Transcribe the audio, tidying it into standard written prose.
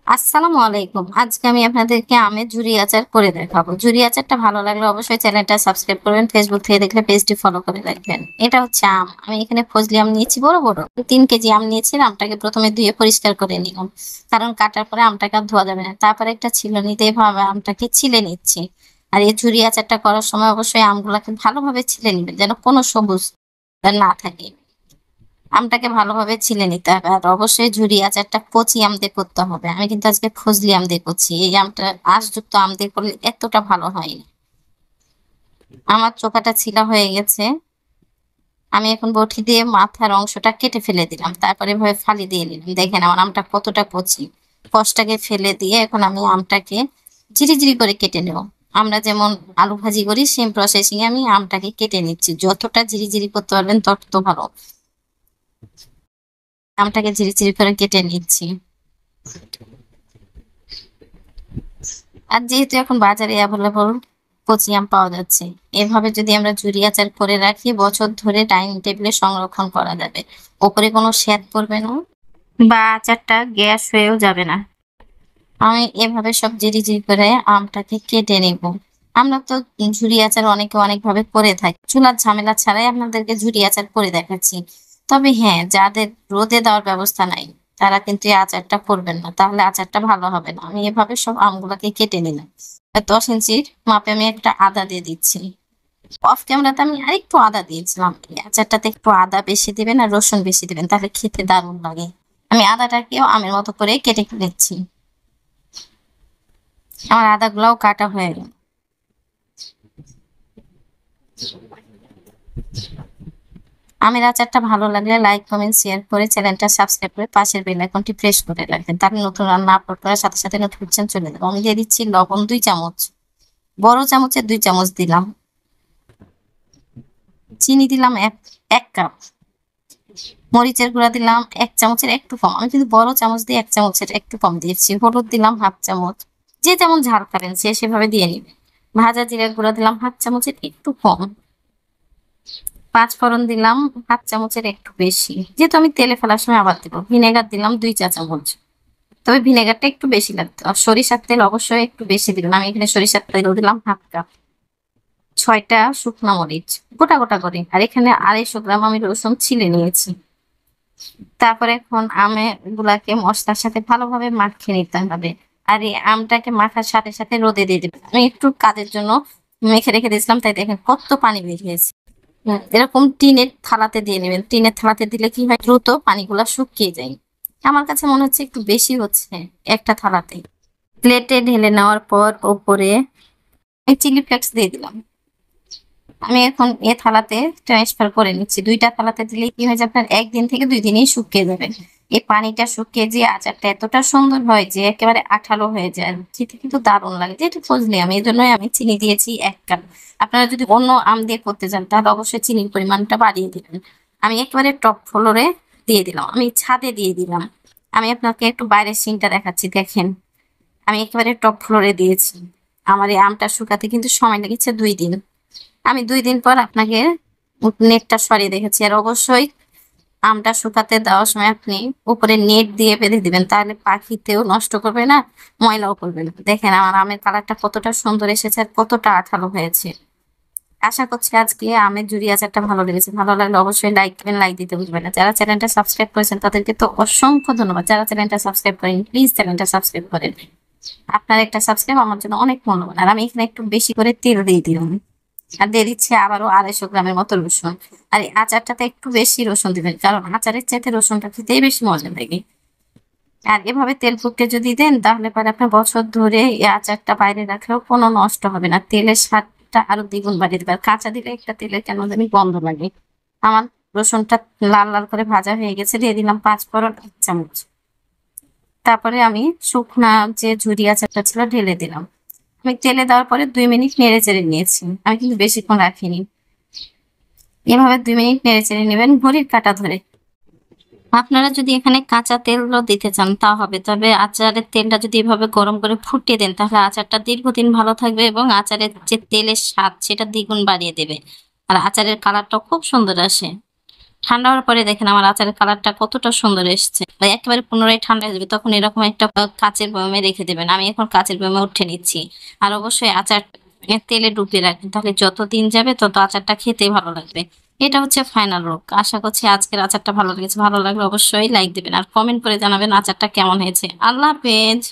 আসসালামু আলাইকুম। আজকে আমি আপনাদেরকে আমের ঝুরি আচার করে দেখাবো। ঝুরি আচারটা ভালো লাগলে অবশ্যই চ্যানেলটা সাবস্ক্রাইব করবেন। ফেসবুক থেকে দেখলে পেজটি ফলো করে রাখবেন। এটা হচ্ছে আম। আমি এখানে ফজলি আম নিয়েছি বড়, বড়। ৩ কেজি আম নিয়েছি। আমটাকে প্রথমে ধুয়ে পরিষ্কার করে নিলাম। কারণ কাটার পরে আমটাকে আর ধোয়া যাবে না। তারপরে একটা ছিলনি দিয়ে এভাবে আমটাকে ছিলে নিচ্ছি। আর এই ঝুরি আচারটা করার সময় অবশ্যই আমগুলাকে ভালোভাবে ছিলে নিবেন যেন কোনো সবুজ না থাকে। আমটাকে ভালোভাবে ছিলে নিতে হবে। আর অবশ্যই ঝুরি আচারটা কচি আম দিয়ে করতে হবে। আমি কিন্তু আজকে ফজলি আম দিয়ে করছি। এই আমটা আঁশযুক্ত আম দিয়ে করলে এতটা ভালো হয় না। আমার চোখাটা ছিলা হয়ে গেছে। আমি এখন বটি দিয়ে মাথার অংশটা কেটে ফেলে দিলাম। তারপরে এভাবে ফালি দিয়ে নিলাম। দেখেন আমার আমটা কতটা কচি। কষটাকে ফেলে দিয়ে এখন আমি আমটাকে ঝিরি করে কেটে নেব। আমরা যেমন আলু ভাজি করি সেম প্রসেসিং এ আমি আমটাকে কেটে নিচ্ছি। যতটা ঝিরি করতে পারবেন তত ভালো। আমটাকে ঝিরি করে কেটে নিচ্ছি। আর যেহেতু এখন বাজারে অ্যাভেলেবল কচি আম পাওয়া যাচ্ছে, এভাবে যদি আমরা ঝুরি আচার করে রাখি বছর ধরে ডাইনিং টেবিলে সংরক্ষণ করা যাবে। ওপরে কোনো স্যাদ পড়বে না বা আচারটা গ্যাস হয়েও যাবে না। আমি এভাবে সব জিরি করে আমটাকে কেটে নেব। আমরা তো ঝুরি আচার অনেকে অনেকভাবে করে থাকি। চুলার ঝামেলা ছাড়াই আপনাদেরকে ঝুরি আচার করে দেখাচ্ছি। তবে হ্যাঁ, যাদের রোদে দেওয়ার ব্যবস্থা নাই তারা কিন্তু এই আচারটা করবেন না। তাহলে আচারটা ভালো হবে না। আমি এভাবে সব আমগুলাকে কেটে নিলাম। ১০ ইঞ্চির মাপে আমি একটা আদা দিয়ে দিচ্ছি। অফ ক্যামেরাতে আমি আরেকটু আদা দিয়েছিলাম। এই আচারটাতে একটু আদা বেশি দিবেন আর রসুন বেশি দিবেন তাহলে খেতে দারুণ লাগে। আমি আদাটাকেও আমের মতো করে কেটে নিচ্ছি। আমার আদাগুলাও কাটা হয়ে গেল। আমের আচারটা ভালো লাগলে লাইক, কমেন্ট, শেয়ার করে চ্যানেলটা সাবস্ক্রাইব করে পাশের বেল আইকনটি প্রেস করে রাখবেন। তাহলে নতুন রান্না আপলোড করার সাথে সাথে নোটিফিকেশন চলে যাবে। আমি দিয়ে দিচ্ছি লবণ ২ চামচ। বড় চামচের ২ চামচ দিলাম। চিনি দিলাম ১ কাপ। মরিচের গুঁড়া দিলাম ১ চামচের একটু কম। আমি কিন্তু বড় চামচ দিয়ে ১ চামচের একটু কম দিয়েছি। হলুদ দিলাম ১/২ চামচ। যে যেমন ঝাল খাবেন সে সেভাবে দিয়ে নিবেন। ভাজা জিরার গুঁড়া দিলাম ১/২ চামচের একটু কম। ৫ ফোড়ন দিলাম ১/২ চামচের একটু বেশি। যেহেতু আমি তেলে ফেলার সময় আবার দিব। ভিনেগার দিলাম ২ চা চামচ। তবে ভিনেগারটা একটু বেশি লাগতো। আর সরিষার তেল অবশ্যই একটু বেশি দিবেন। আমি এখানে সরিষার তেল দিলাম ১/২ কাপ। ৬টা শুকনা মরিচ গোটা করে। আর এখানে ২৫০ গ্রাম আমি রসুন ছিলে নিয়েছি। তারপরে এখন গুলাকে মশলার সাথে ভালোভাবে মাখিয়ে নিতে হবে। আর এই আমটাকে মাখার সাথে সাথে রোদে দিয়ে দেবেন। আমি একটু কাজের জন্য মেখে রেখে দিয়েছিলাম তাই দেখেন কত পানি বের হয়েছে। এরকম টিনের থালাতে দিয়ে নেবেন। টিনের থালাতে দিলে কি হয় দ্রুত পানিগুলা শুকিয়ে যায়। আমার কাছে মনে হচ্ছে একটু বেশি হচ্ছে একটা থালাতে। প্লেটে ঢেলে নেওয়ার পর ওপরে চিলি ফ্লেক্স দিয়ে দিলাম। আমি এখন এ থালাতে ট্রান্সফার করে নিচ্ছি। ২টা থালাতে দিলে কি হয় যে আপনার ১ দিন থেকে ২ দিনেই শুকিয়ে যাবে। এই পানিটা শুকিয়ে যে আচারটা এতটা সুন্দর হয় যে একেবারে আঠালো হয়ে যায়। খেতে কিন্তু দারুণ লাগে। যেহেতু ফজলি আম এজন্যই আমি চিনি দিয়েছি ১ কাপ। আপনারা যদি অন্য আম দিয়ে করতে চান তাহলে অবশ্যই চিনির পরিমাণটা বাড়িয়ে দিবেন। আমি একেবারে টপ ফ্লোরে দিয়ে দিলাম। আমি ছাদে দিয়ে দিলাম। আমি আপনাকে একটু বাইরের সিনটা দেখাচ্ছি দেখেন। আমি একেবারে টপ ফ্লোরে দিয়েছি। আমার এই আমটা শুকাতে কিন্তু সময় লেগেছে ২ দিন। আমি ২ দিন পর আপনাকে নেটটা সরিয়ে দেখেছি। আর অবশ্যই আমটা শুকাতে দেওয়ার সময় আপনি উপরে নেট দিয়ে বেঁধে দিবেন। তাহলে পাখিতেও নষ্ট করবে না, ময়লাও করবে না। দেখেন আমার আমের কালারটা কতটা সুন্দর এসেছে আর কতটা আঠালো হয়েছে। আশা করছি আজকে আমের ঝুরি আচারটা ভালো লেগেছে। ভালো লাগলে অবশ্যই লাইক দিবেন, লাইক দিতে ভুলবেন না। যারা চ্যানেলটা সাবস্ক্রাইব করেছেন তাদেরকে তো অসংখ্য ধন্যবাদ। যারা চ্যানেলটা সাবস্ক্রাইব করেন প্লিজ চ্যানেলটা সাবস্ক্রাইব করেন। আপনার একটা সাবস্ক্রাইব আমার জন্য অনেক মূল্যবান। আর আমি এখানে একটু বেশি করে তেল দিয়ে দিলাম। আর দিয়ে দিচ্ছি আবারও ২৫০ গ্রামের মতো রসুন। আর এই আচারটাতে একটু বেশি রসুন দিবেন কারণ আচারের চাইতে রসুনটা খেতেই বেশি মজা লাগে। আর এভাবে তেল ফুটতে যদি দেন তাহলে পরে আপনার বছর ধরে এই আচারটা বাইরে রাখলেও কোনো নষ্ট হবে না। তেলের স্বাদটা আরো দ্বিগুণ বাড়িয়ে দেবে। আর কাঁচা দিলে একটা তেলের কেন জানি গন্ধ লাগে। আমার রসুনটা লাল করে ভাজা হয়ে গেছে। দিয়ে দিলাম ৫ ফোড়ন ১ চামচ। তারপরে আমি শুকনা যে ঝুরি আচারটা ছিল ঢেলে দিলাম। আমি তেলে দেওয়ার পরে ২ মিনিট নেড়ে চেড়ে নিয়েছি। আমি কিন্তু বেশিক্ষণ রাখিনি। এভাবে ২ মিনিট নেড়ে চেড়ে নেবেন ঘড়ির কাঁটা ধরে। আপনারা যদি এখানে কাঁচা তেলও দিতে চান তা হবে। তবে আচারের তেলটা যদি এভাবে গরম করে ফুটিয়ে দেন তাহলে আচারটা দীর্ঘদিন ভালো থাকবে এবং আচারের যে তেলের স্বাদ সেটা দ্বিগুণ বাড়িয়ে দেবে। আর আচারের কালারটাও খুব সুন্দর আসে। ঠান্ডা হওয়ার পরে দেখেন আমার আচারের কালারটা কতটা সুন্দর এসছে। একেবারে পুনরায় ঠান্ডা হয়ে যাবে তখন এরকম একটা কাঁচের বয়ামে রেখে দেবেন। আমি এখন কাঁচের বয়ামে উঠে নিচ্ছি। আর অবশ্যই আচার তেলে ডুবিয়ে রাখবেন, তাহলে যত দিন যাবে তত আচারটা খেতে ভালো লাগবে। এটা হচ্ছে ফাইনাল লুক। আশা করছি আজকের আচারটা ভালো লেগেছে। ভালো লাগলে অবশ্যই লাইক দিবেন আর কমেন্ট করে জানাবেন আচারটা কেমন হয়েছে। আল্লাহ হাফেজ।